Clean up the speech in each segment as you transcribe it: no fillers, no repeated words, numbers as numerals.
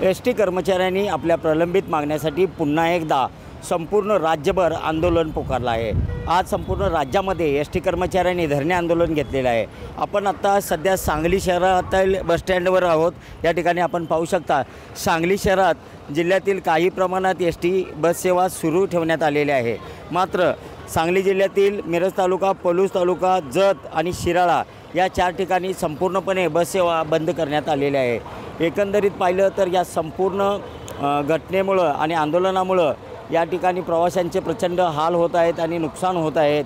S T कर्मचाऱ्यांनी आपल्या प्रलंबित मागण्यासाठी पुन्हा एकदा संपूर्ण राज्यभर आंदोलन पुकारलं आहे। आज संपूर्ण राज्यामध्ये एस टी कर्मचाऱ्यांनी धरणे आंदोलन घेतलेलं आहे। आपण आता सध्या सांगली शहरातील बसस्टँडवर आहोत। या ठिकाणी आपण पाहू शकता सांगली शहरात जिल्ह्यातील काही प्रमाणात एस टी बस सेवा सुरू ठेवण्यात आलेली आहे। मात्र सांगली जिल्ह्यातील मिरज तालुका, पलूस तालुका, जत आणि शिराळा या 4 ठिकाणी संपूर्णपणे बस सेवा बंद करण्यात आलेली आहे। एकंदरीत पाहिलं तर या संपूर्ण घटनेमुळं आणि आंदोलनामुळं या ठिकाणी प्रवाशांचे प्रचंड हाल होत आहेत आणि नुकसान होत आहेत।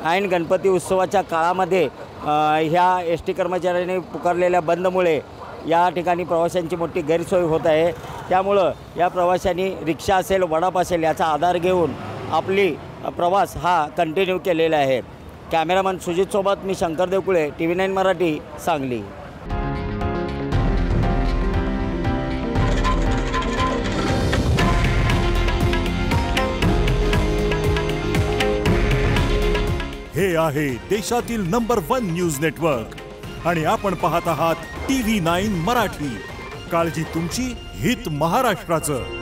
ऐन गणपती उत्सवाच्या काळामध्ये ह्या एस टी कर्मचाऱ्यांनी पुकारलेल्या बंदमुळे या ठिकाणी प्रवाशांची मोठी गैरसोय होत आहे। त्यामुळं या प्रवाशांनी रिक्षा असेल, वडाप असेल याचा आधार घेऊन आपली प्रवास हा कंटिन्यू केलेला आहे। कॅमेरामन सुजितसोबत मी शंकर देवकुळे, TV9 मराठी, सांगली। हे आहे देशातील नंबर 1 न्यूज नेटवर्क आणि आपण पाहत आहात TV9 मराठी। काळजी तुमची, हित महाराष्ट्राचं।